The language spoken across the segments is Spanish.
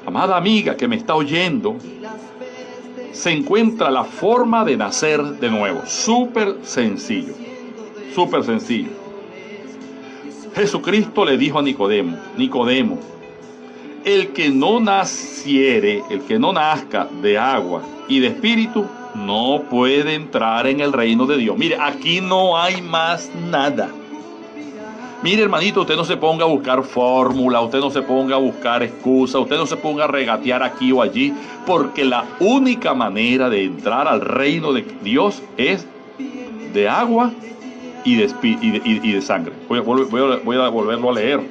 amada amiga que me está oyendo, se encuentra la forma de nacer de nuevo. Súper sencillo. Súper sencillo. Jesucristo le dijo a Nicodemo: Nicodemo, el que no naciere, el que no nazca de agua y de espíritu, no puede entrar en el reino de Dios. Mire, aquí no hay más nada. Mire, hermanito, usted no se ponga a buscar fórmula, usted no se ponga a buscar excusas, usted no se ponga a regatear aquí o allí, porque la única manera de entrar al reino de Dios es de agua y de sangre. Voy a volverlo a leer.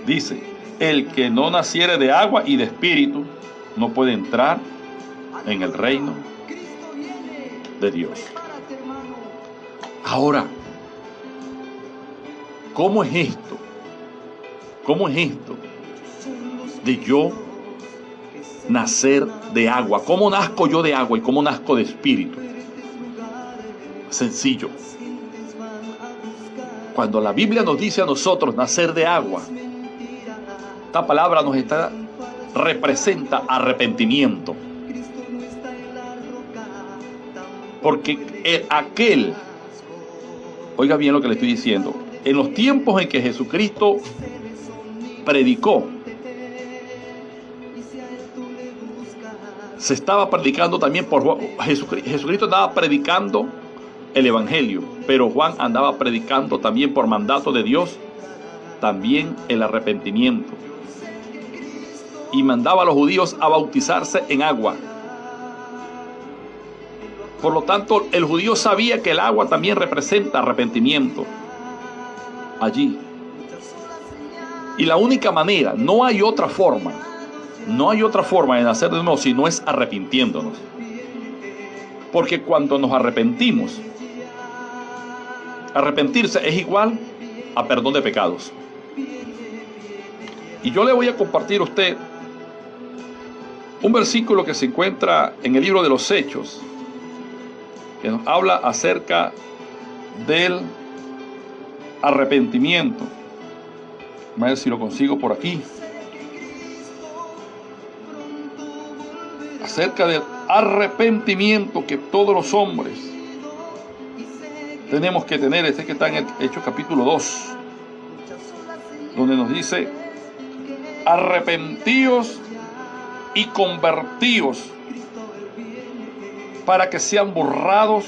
Dice: el que no naciere de agua y de espíritu no puede entrar en el reino de Dios. Ahora, ¿cómo es esto? ¿Cómo es esto de yo nacer de agua? ¿Cómo nazco yo de agua y cómo nazco de espíritu? Sencillo. Cuando la Biblia nos dice a nosotros nacer de agua, esta palabra representa arrepentimiento. Porque oiga bien lo que le estoy diciendo, en los tiempos en que Jesucristo predicó, se estaba predicando también por Juan. Jesucristo andaba predicando el Evangelio, pero Juan andaba predicando también por mandato de Dios, también el arrepentimiento. Y mandaba a los judíos a bautizarse en agua. Por lo tanto, el judío sabía que el agua también representa arrepentimiento allí. Y la única manera, no hay otra forma de nacer de nuevo si no es arrepintiéndonos. Porque cuando nos arrepentimos, arrepentirse es igual a perdón de pecados. Y yo le voy a compartir a usted un versículo que se encuentra en el libro de los Hechos, que nos habla acerca del arrepentimiento. Vamos a ver si lo consigo por aquí. Acerca del arrepentimiento que todos los hombres tenemos que tener. Este que está en Hechos capítulo 2, donde nos dice: arrepentíos y convertíos para que sean borrados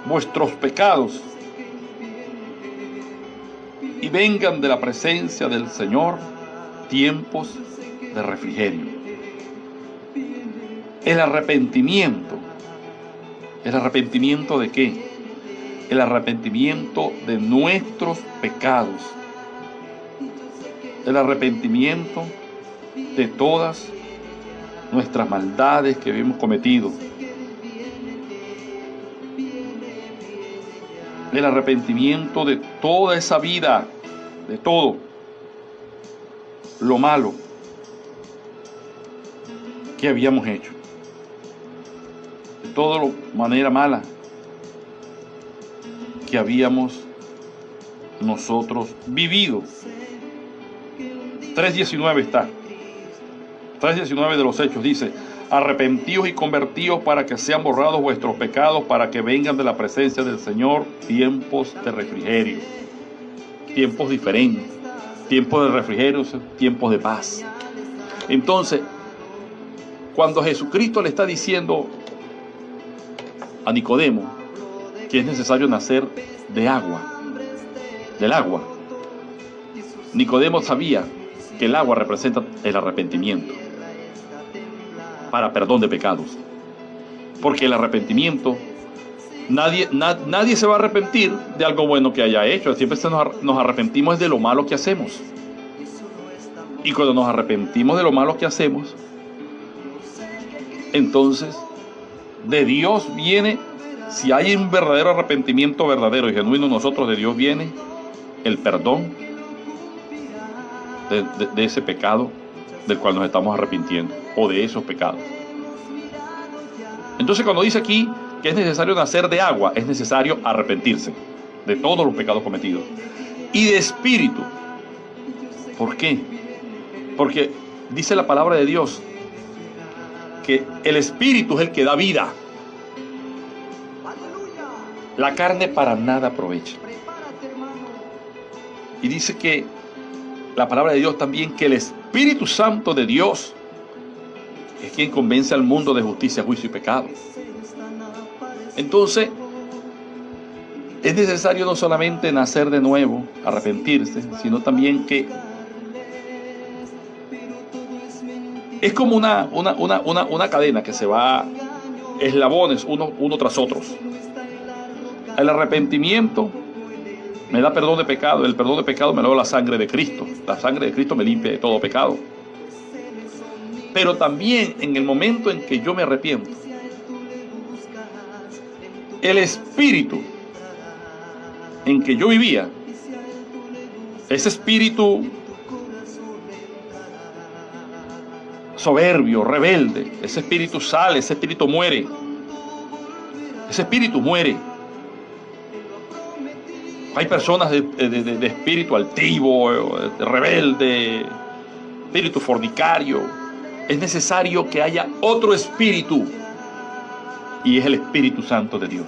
vuestros pecados y vengan de la presencia del Señor tiempos de refrigerio. El arrepentimiento ¿de qué? El arrepentimiento de nuestros pecados. El arrepentimiento de todas nuestras maldades que hemos cometido. El arrepentimiento de toda esa vida, de todo lo malo que habíamos hecho, de toda la manera mala que habíamos nosotros vivido. 3:19 está. 3:19 de los Hechos dice: arrepentíos y convertíos para que sean borrados vuestros pecados, para que vengan de la presencia del Señor tiempos de refrigerio. Tiempos diferentes, tiempos de refrigerio, tiempos de paz. Entonces, cuando Jesucristo le está diciendo a Nicodemo que es necesario nacer de agua, del agua, Nicodemo sabía que el agua representa el arrepentimiento para perdón de pecados. Porque el arrepentimiento, nadie se va a arrepentir de algo bueno que haya hecho. Siempre nos arrepentimos de lo malo que hacemos. Y cuando nos arrepentimos de lo malo que hacemos, entonces de Dios viene, si hay un verdadero arrepentimiento verdadero y genuino en nosotros, de Dios viene el perdón de ese pecado del cual nos estamos arrepintiendo, o de esos pecados. Entonces, cuando dice aquí que es necesario nacer de agua, es necesario arrepentirse de todos los pecados cometidos, y de espíritu. ¿Por qué? Porque dice la palabra de Dios que el Espíritu es el que da vida. La carne para nada aprovecha. Y dice que la palabra de Dios también que el Espíritu Santo de Dios es quien convence al mundo de justicia, juicio y pecado. Entonces, es necesario no solamente nacer de nuevo, arrepentirse, sino también que es como una cadena que se va eslabones uno tras otros. El arrepentimiento me da perdón de pecado, el perdón de pecado me lo da la sangre de Cristo. La sangre de Cristo me limpia de todo pecado. Pero también en el momento en que yo me arrepiento, el espíritu en que yo vivía, ese espíritu soberbio, rebelde, ese espíritu sale, ese espíritu muere. Ese espíritu muere. Hay personas de espíritu altivo, de rebelde, espíritu fornicario. Es necesario que haya otro espíritu, y es el Espíritu Santo de Dios.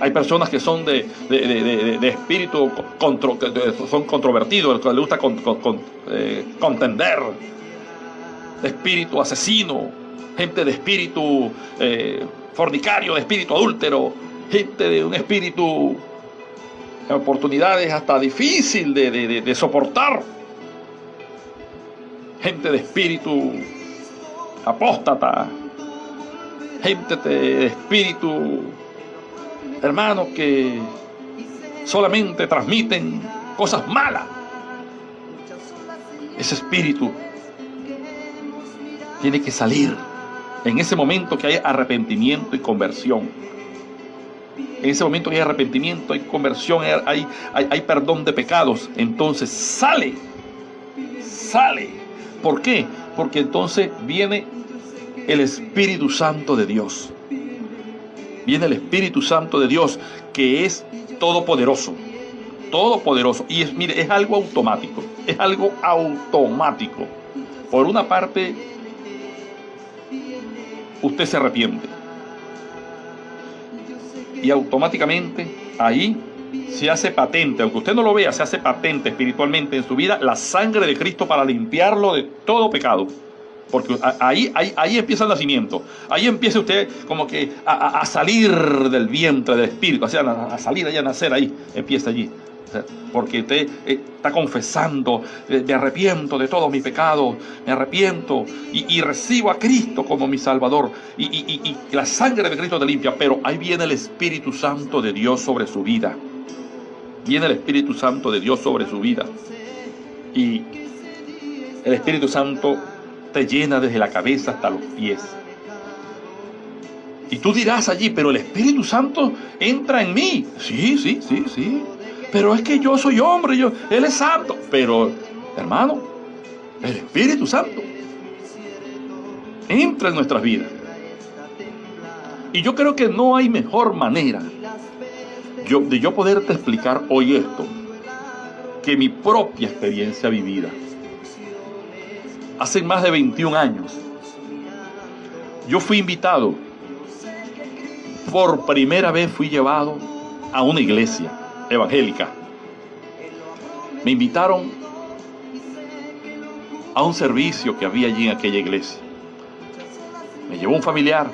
Hay personas que son de espíritu son controvertidos, que les gusta contender, de espíritu asesino, gente de espíritu fornicario, de espíritu adúltero, gente de un espíritu en oportunidades hasta difícil de soportar, gente de espíritu apóstata, gente de espíritu, hermanos, que solamente transmiten cosas malas. Ese espíritu tiene que salir en ese momento que hay arrepentimiento y conversión. En ese momento que hay arrepentimiento, hay conversión, hay perdón de pecados. Entonces sale. ¿Por qué? Porque entonces viene el Espíritu Santo de Dios. Viene el Espíritu Santo de Dios, que es todopoderoso. Y es algo automático. Es algo automático. Por una parte, usted se arrepiente. Y automáticamente ahí se hace patente, aunque usted no lo vea, se hace patente espiritualmente en su vida la sangre de Cristo para limpiarlo de todo pecado. Porque ahí empieza el nacimiento. Ahí empieza usted como que a salir del vientre del Espíritu, o sea, a salir allá, a nacer ahí, empieza allí. O sea, porque usted está confesando, me arrepiento de todos mis pecados, me arrepiento y recibo a Cristo como mi Salvador. Y la sangre de Cristo te limpia, pero ahí viene el Espíritu Santo de Dios sobre su vida. Viene el Espíritu Santo de Dios sobre su vida. Y el Espíritu Santo te llena desde la cabeza hasta los pies. Y tú dirás allí, pero el Espíritu Santo entra en mí. Sí. Pero es que yo soy hombre, Él es santo. Pero, hermano, el Espíritu Santo entra en nuestras vidas. Y yo creo que no hay mejor manera de yo poderte explicar hoy esto que mi propia experiencia vivida. Hace más de 21 años, yo fui invitado, por primera vez fui llevado a una iglesia evangélica. Me invitaron a un servicio que había allí en aquella iglesia. Me llevó un familiar.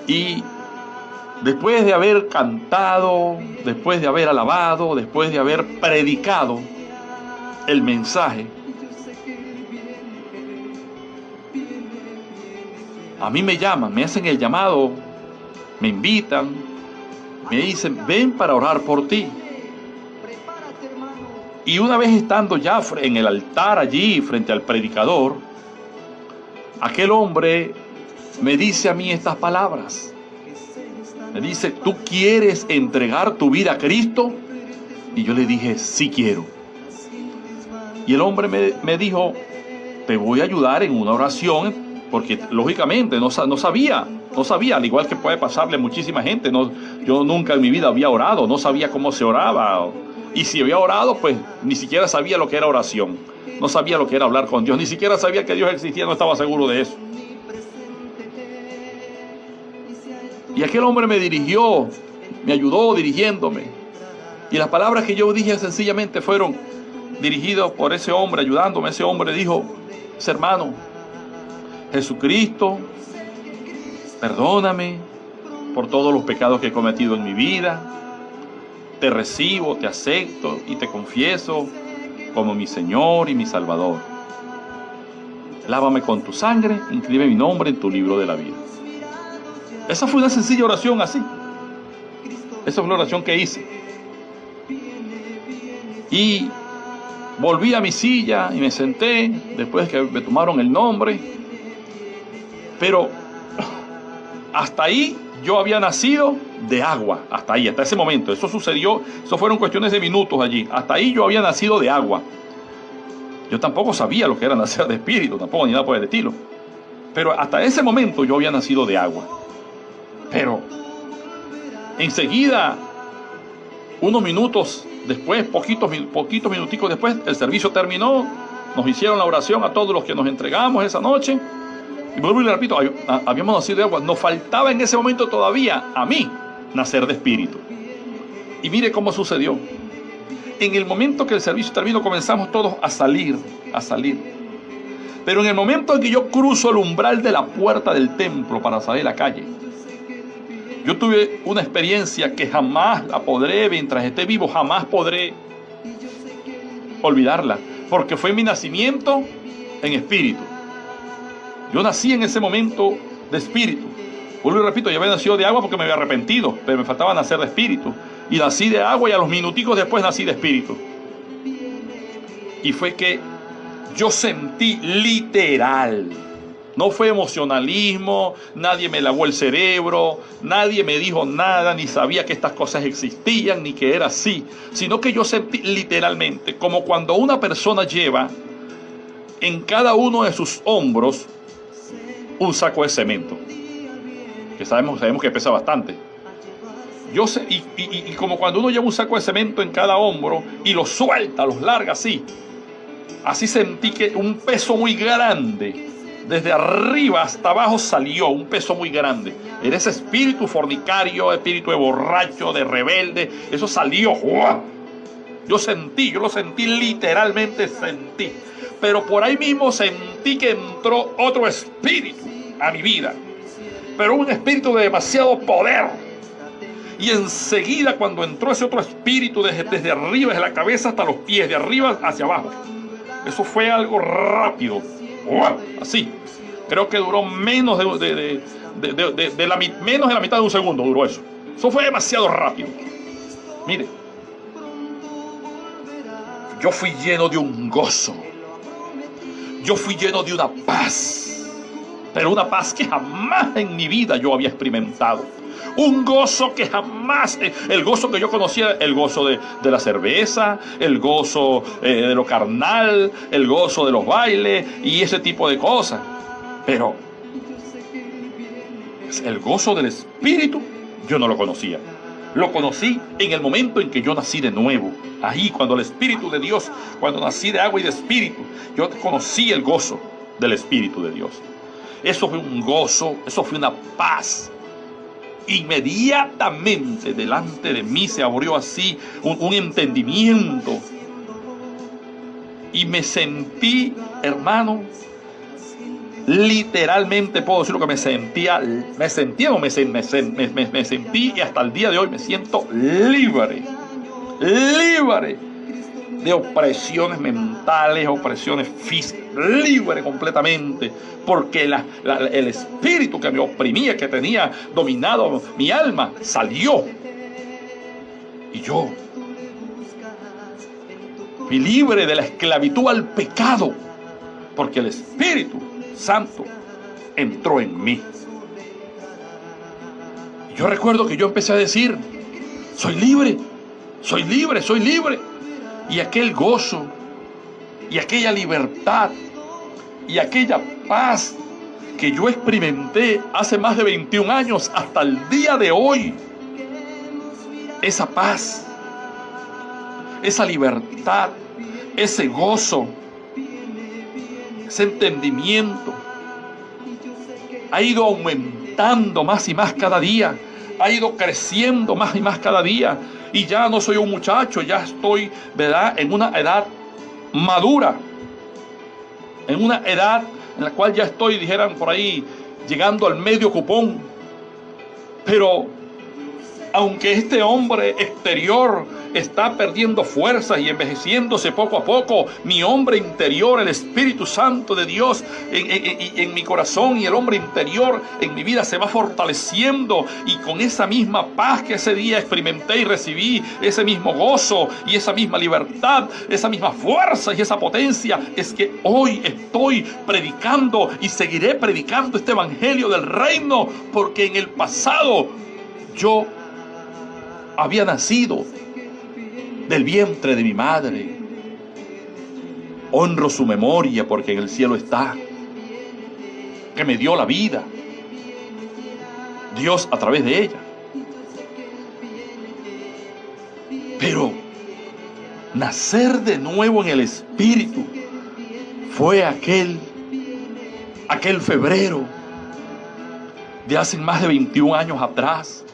Y después de haber cantado, después de haber alabado, después de haber predicado el mensaje, a mí me llaman, me hacen el llamado, me invitan, me dicen, ven para orar por ti. Y una vez estando ya en el altar allí, frente al predicador, aquel hombre me dice a mí estas palabras. Me dice, ¿tú quieres entregar tu vida a Cristo? Y yo le dije, sí quiero. Y el hombre me dijo, te voy a ayudar en una oración, porque lógicamente no sabía, al igual que puede pasarle a muchísima gente. Yo nunca en mi vida había orado, no sabía cómo se oraba, Y si había orado, pues ni siquiera sabía lo que era oración. No sabía lo que era hablar con Dios. Ni siquiera sabía que Dios existía, no estaba seguro de eso. Y aquel hombre me dirigió, me ayudó dirigiéndome. Y las palabras que yo dije sencillamente fueron dirigidas por ese hombre, ayudándome. Ese hombre dijo: ese hermano, Jesucristo, perdóname por todos los pecados que he cometido en mi vida. Te recibo, te acepto y te confieso como mi Señor y mi Salvador. Lávame con tu sangre, inscribe mi nombre en tu libro de la vida. Esa fue una sencilla oración así. Esa fue la oración que hice. Y volví a mi silla y me senté después que me tomaron el nombre. Pero hasta ahí yo había nacido de agua. Hasta ahí, hasta ese momento. Eso sucedió, eso fueron cuestiones de minutos allí. Hasta ahí yo había nacido de agua. Yo tampoco sabía lo que era nacer de espíritu, tampoco ni nada por el estilo. Pero hasta ese momento yo había nacido de agua. Pero enseguida, unos minutos después, poquitos minuticos después, el servicio terminó. Nos hicieron la oración a todos los que nos entregamos esa noche. Y vuelvo y le repito, habíamos nacido de agua. Nos faltaba en ese momento todavía, a mí, nacer de espíritu. Y mire cómo sucedió. En el momento que el servicio terminó, comenzamos todos a salir. Pero en el momento en que yo cruzo el umbral de la puerta del templo para salir a la calle, yo tuve una experiencia que jamás la podré, mientras esté vivo, jamás podré olvidarla. Porque fue mi nacimiento en espíritu. Yo nací en ese momento de espíritu. Vuelvo y repito, yo había nacido de agua porque me había arrepentido, pero me faltaba nacer de espíritu. Y nací de agua y a los minuticos después nací de espíritu. Y fue que yo sentí literal. No fue emocionalismo, nadie me lavó el cerebro, nadie me dijo nada, ni sabía que estas cosas existían, ni que era así. Sino que yo sentí literalmente, como cuando una persona lleva en cada uno de sus hombros un saco de cemento, que sabemos que pesa bastante. Yo sé, y como cuando uno lleva un saco de cemento en cada hombro y lo suelta, los larga así sentí que un peso muy grande, desde arriba hasta abajo salió, un peso muy grande. Era ese espíritu fornicario, espíritu de borracho, de rebelde, eso salió. ¡Uah! Yo lo sentí literalmente, sentí. Pero por ahí mismo sentí que entró otro espíritu a mi vida. Pero un espíritu de demasiado poder. Y enseguida cuando entró ese otro espíritu desde arriba, desde la cabeza hasta los pies, de arriba hacia abajo. Eso fue algo rápido. Así. Creo que duró menos de la mitad de un segundo duró eso. Eso fue demasiado rápido. Mire. Yo fui lleno de un gozo. Yo fui lleno de una paz. Pero una paz que jamás en mi vida yo había experimentado. Un gozo que jamás, el gozo que yo conocía, el gozo de la cerveza, el gozo de lo carnal, el gozo de los bailes y ese tipo de cosas. Pero el gozo del Espíritu yo no lo conocía. Lo conocí en el momento en que yo nací de nuevo. Ahí, cuando el Espíritu de Dios, cuando nací de agua y de Espíritu, yo conocí el gozo del Espíritu de Dios. Eso fue un gozo, eso fue una paz. Inmediatamente delante de mí se abrió así un entendimiento. Y me sentí, hermano, literalmente puedo decir lo que me sentí y hasta el día de hoy me siento libre de opresiones mentales, opresiones físicas, libre completamente, porque el espíritu que me oprimía, que tenía dominado mi alma, salió. Y yo fui libre de la esclavitud al pecado, porque el Espíritu Santo entró en mí. Yo recuerdo que yo empecé a decir: soy libre, soy libre, soy libre. Y aquel gozo, y aquella libertad, y aquella paz que yo experimenté hace más de 21 años hasta el día de hoy, esa paz, esa libertad, ese gozo, ese entendimiento ha ido aumentando más y más cada día, ha ido creciendo más y más cada día, y ya no soy un muchacho, ya estoy, ¿verdad?, en una edad madura, en una edad en la cual ya estoy, dijeran por ahí, llegando al medio cupón. Pero aunque este hombre exterior está perdiendo fuerzas y envejeciéndose poco a poco, mi hombre interior, el Espíritu Santo de Dios en mi corazón, y el hombre interior en mi vida se va fortaleciendo, y con esa misma paz que ese día experimenté y recibí, ese mismo gozo y esa misma libertad, esa misma fuerza y esa potencia, es que hoy estoy predicando y seguiré predicando este evangelio del reino, porque en el pasado yo había nacido del vientre de mi madre. Honro su memoria, porque en el cielo está, que me dio la vida, Dios a través de ella. Pero nacer de nuevo en el Espíritu fue aquel febrero de hace más de 21 años atrás,